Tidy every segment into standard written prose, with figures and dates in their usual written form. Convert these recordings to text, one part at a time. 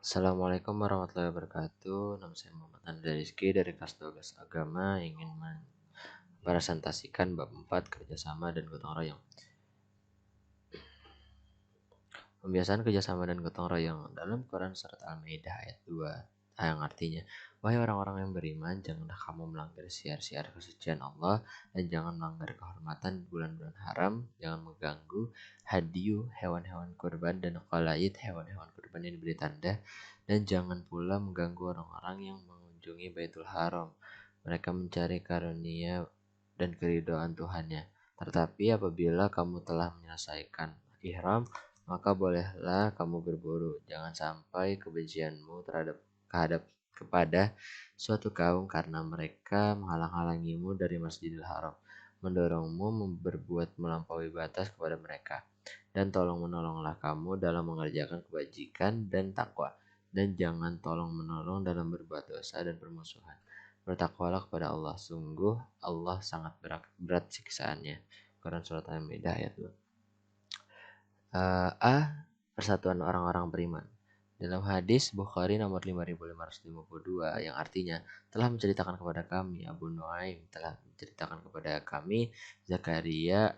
Assalamualaikum warahmatullahi wabarakatuh. Nama saya Muhammad Andri Rizky dari kelas 12 Agama ingin mempresentasikan bab 4 kerjasama dan gotong royong. Pembiasaan kerjasama dan gotong royong dalam Quran surat Al-Maidah ayat 2 yang artinya, wahai orang-orang yang beriman, janganlah kamu melanggar syiar-syiar kesucian Allah dan jangan melanggar kehormatan bulan-bulan haram, jangan mengganggu hadiyu hewan-hewan kurban dan qalaid hewan-hewan kurban yang diberi tanda, dan jangan pula mengganggu orang-orang yang mengunjungi Baitul Haram. Mereka mencari karunia dan keridhaan Tuhannya. Tetapi apabila kamu telah menyelesaikan ihram, maka bolehlah kamu berburu. Jangan sampai kebencianmu kepada suatu kaum karena mereka menghalang-halangimu dari Masjidil Haram, mendorongmu berbuat melampaui batas kepada mereka. Dan tolong menolonglah kamu dalam mengerjakan kebajikan dan takwa, dan jangan tolong menolong dalam berbuat dosa dan permusuhan. Bertakwalah kepada Allah, sungguh Allah sangat berat siksaannya. Quran surat Al-Maidah ayat 2. Persatuan orang-orang beriman. Dalam hadis Bukhari nomor 5552 yang artinya telah menceritakan kepada kami, Abu Nuaim telah menceritakan kepada kami Zakaria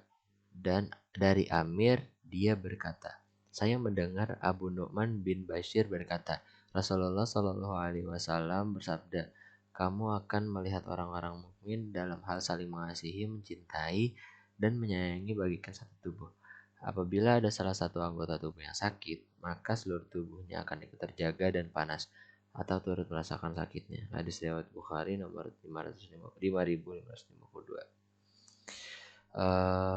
dan dari Amir, dia berkata, saya mendengar Abu Nu'man bin Bashir berkata, Rasulullah Shallallahu Alaihi Wasallam bersabda, kamu akan melihat orang-orang mukmin dalam hal saling mengasihi, mencintai, dan menyayangi bagikan satu tubuh. Apabila ada salah satu anggota tubuh yang sakit, maka seluruh tubuhnya akan ikut terjaga dan panas atau turut merasakan sakitnya. Hadis riwayat Bukhari nomor 5552.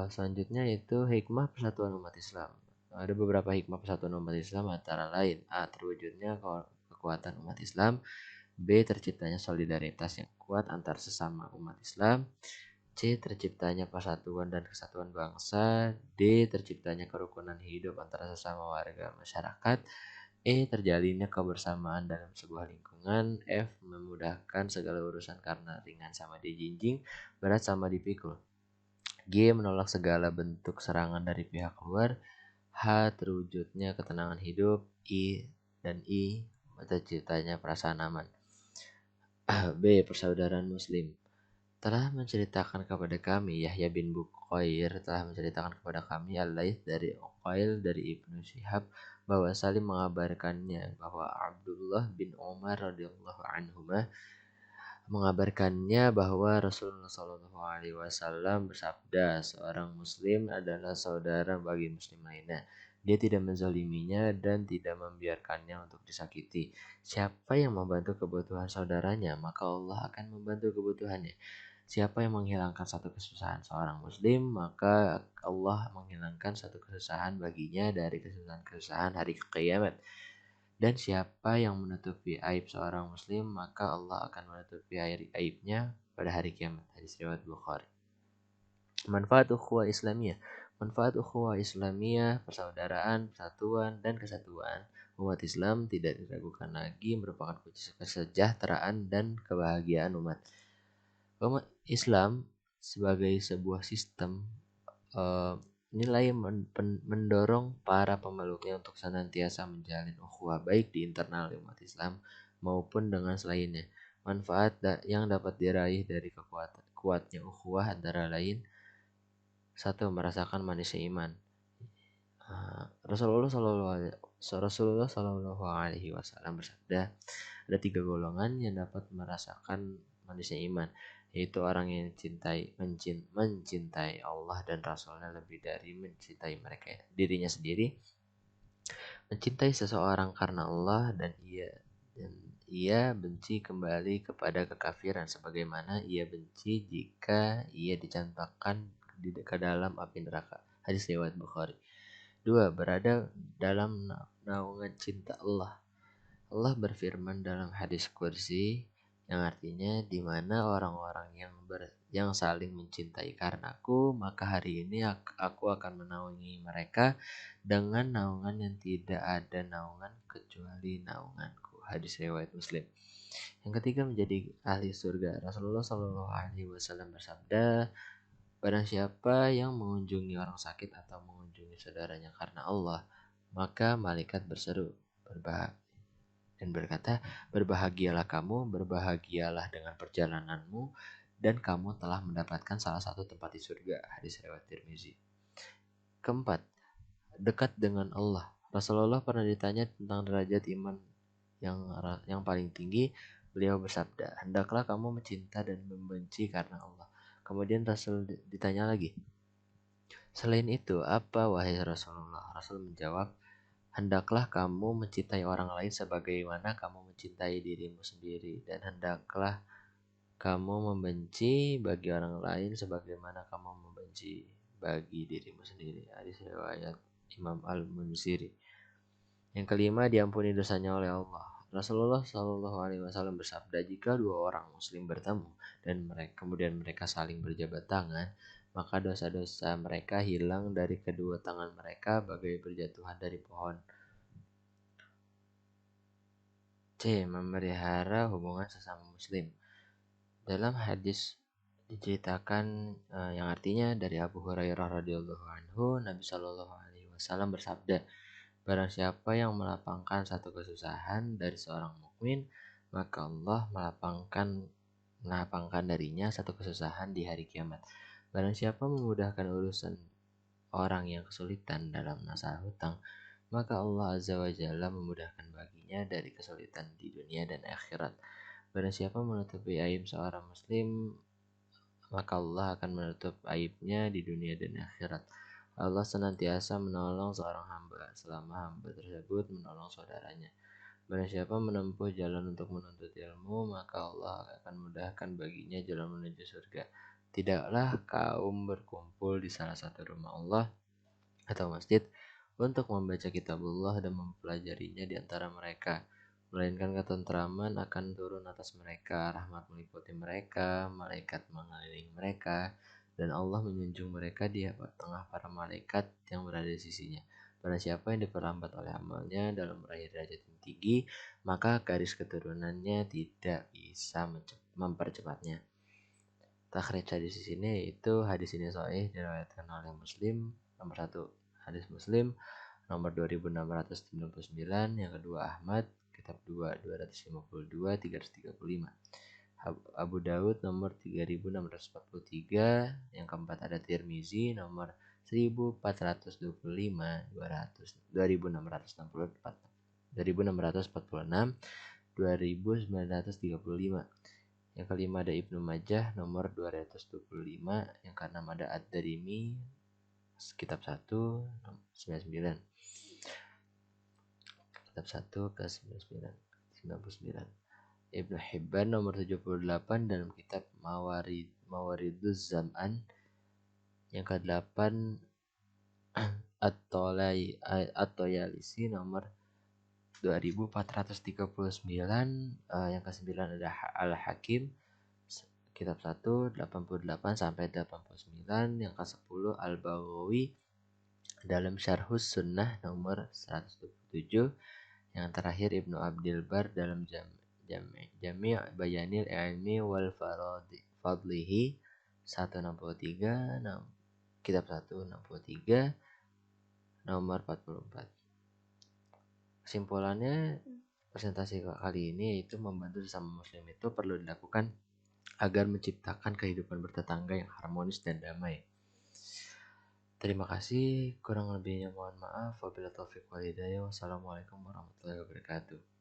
Selanjutnya itu hikmah persatuan umat Islam. Ada beberapa hikmah persatuan umat Islam antara lain: A. Terwujudnya kekuatan umat Islam. B. Terciptanya solidaritas yang kuat antar sesama umat Islam. C. Terciptanya persatuan dan kesatuan bangsa. D. Terciptanya kerukunan hidup antara sesama warga masyarakat. E. Terjalinnya kebersamaan dalam sebuah lingkungan. F. Memudahkan segala urusan karena ringan sama dijinjing, berat sama dipikul. G. Menolak segala bentuk serangan dari pihak luar. H. Terwujudnya ketenangan hidup. I. Terciptanya perasaan aman. B. Persaudaraan Muslim. Telah menceritakan kepada kami, Yahya bin Bukhair telah menceritakan kepada kami Al-Laits dari Uqail dari Ibnu Syihab bahwa Salim mengabarkannya bahwa Abdullah bin Umar radhiyallahu anhuma mengabarkannya bahwa Rasulullah Shallallahu Alaihi Wasallam bersabda, seorang Muslim adalah saudara bagi Muslim lainnya. Dia tidak menzaliminya dan tidak membiarkannya untuk disakiti. Siapa yang membantu kebutuhan saudaranya, maka Allah akan membantu kebutuhannya. Siapa yang menghilangkan satu kesusahan seorang Muslim, maka Allah menghilangkan satu kesusahan baginya dari kesusahan-kesusahan hari kiamat. Dan siapa yang menutupi aib seorang Muslim, maka Allah akan menutupi aibnya pada hari kiamat. Hadis riwayat Bukhari. Manfaat ukhuwah Islamiyah. Manfaat ukhuwah Islamiyah, persaudaraan, persatuan, dan kesatuan umat Islam tidak diragukan lagi merupakan kunci kesejahteraan dan kebahagiaan umat. Umat Islam sebagai sebuah sistem nilai mendorong para pemeluknya untuk senantiasa menjalin ukhuwah baik di internal umat Islam maupun dengan selainnya. Manfaat yang dapat diraih dari kuatnya ukhuwah antara lain: 1. Merasakan manisnya iman. Rasulullah Shallallahu Alaihi Wasallam bersabda, ada 3 golongan yang dapat merasakan manisnya iman, yaitu orang yang mencintai Allah dan Rasulnya lebih dari mencintai mereka dirinya sendiri, mencintai seseorang karena Allah, dan ia benci kembali kepada kekafiran sebagaimana ia benci jika ia dicampakkan ke dalam api neraka. Hadis riwayat Bukhari. 2. Berada dalam naungan cinta Allah. Allah berfirman dalam hadis kursi yang artinya, di mana orang-orang yang saling mencintai karenaku, maka hari ini aku akan menaungi mereka dengan naungan yang tidak ada naungan kecuali naunganku. Hadis riwayat Muslim. Yang ketiga, menjadi ahli surga. Rasulullah Shallallahu Alaihi Wasallam bersabda, barang siapa yang mengunjungi orang sakit atau mengunjungi saudaranya karena Allah, maka malaikat berseru, dan berkata, berbahagialah kamu, berbahagialah dengan perjalananmu, dan kamu telah mendapatkan salah satu tempat di surga. Hadis riwayat Tirmizi. Keempat, dekat dengan Allah. Rasulullah pernah ditanya tentang derajat iman yang paling tinggi. Beliau bersabda, hendaklah kamu mencinta dan membenci karena Allah. Kemudian Rasul ditanya lagi, selain itu apa wahai Rasulullah? Rasul menjawab, hendaklah kamu mencintai orang lain sebagaimana kamu mencintai dirimu sendiri, dan hendaklah kamu membenci bagi orang lain sebagaimana kamu membenci bagi dirimu sendiri. Hadis riwayat Imam Al-Munziri. Yang kelima, diampuni dosanya oleh Allah. Rasulullah Shallallahu Alaihi Wasallam bersabda, jika dua orang Muslim bertemu dan kemudian mereka saling berjabat tangan, maka dosa-dosa mereka hilang dari kedua tangan mereka bagai berjatuhan dari pohon. C. Memelihara hubungan sesama Muslim. Dalam hadis diceritakan yang artinya dari Abu Hurairah radhiyallahu anhu, Nabi Shallallahu Alaihi Wasallam bersabda, barang siapa yang melapangkan satu kesusahan dari seorang mukmin, maka Allah melapangkan darinya satu kesusahan di hari kiamat. Barang siapa memudahkan urusan orang yang kesulitan dalam masalah hutang, maka Allah Azza wa Jalla memudahkan baginya dari kesulitan di dunia dan akhirat. Barang siapa menutupi aib seorang muslim, maka Allah akan menutup aibnya di dunia dan akhirat. Allah senantiasa menolong seorang hamba selama hamba tersebut menolong saudaranya. Barang siapa menempuh jalan untuk menuntut ilmu, maka Allah akan mudahkan baginya jalan menuju surga. Tidaklah kaum berkumpul di salah satu rumah Allah atau masjid untuk membaca kitabullah dan mempelajarinya di antara mereka, melainkan ketentraman akan turun atas mereka, rahmat meliputi mereka, malaikat mengelilingi mereka, dan Allah menjunjung mereka di tengah para malaikat yang berada di sisinya. Barang siapa yang diperlambat oleh amalnya dalam meraih derajat yang tinggi, maka garis keturunannya tidak bisa mempercepatnya. Takhrij hadis di sini yaitu hadis ini sahih diriwayatkan oleh Muslim, nomor 1 hadis Muslim, nomor 2699, yang kedua Ahmad, kitab 2 252 335. Abu Daud nomor 3643, yang keempat ada Tirmizi nomor 1425 200 2664 2646 2935. Yang kelima ada Ibnu Majah nomor 225, yang keenam ada Ad-Darimi kitab 1 99. Kitab 1 ke 99 99. Ibnu Hibban nomor 78 dalam kitab Mawariduz Zam'an. Yang ke-8 At-Toyalisi nomor 2439. Yang ke-9 ada Al-Hakim kitab 1 88 sampai 89. Yang ke-10 Al-Baghawi dalam Syarhus Sunnah nomor 127. Yang terakhir Ibnu Abdil Bar dalam Jami' Bayanil Ilmi wal Fadlihi 163, kitab 163 nomor 44. Kesimpulannya, presentasi kali ini yaitu membantu sesama muslim itu perlu dilakukan agar menciptakan kehidupan bertetangga yang harmonis dan damai. Terima kasih, kurang lebihnya mohon maaf. Wabillahi taufiq wal hidayah. Wassalamualaikum warahmatullahi wabarakatuh.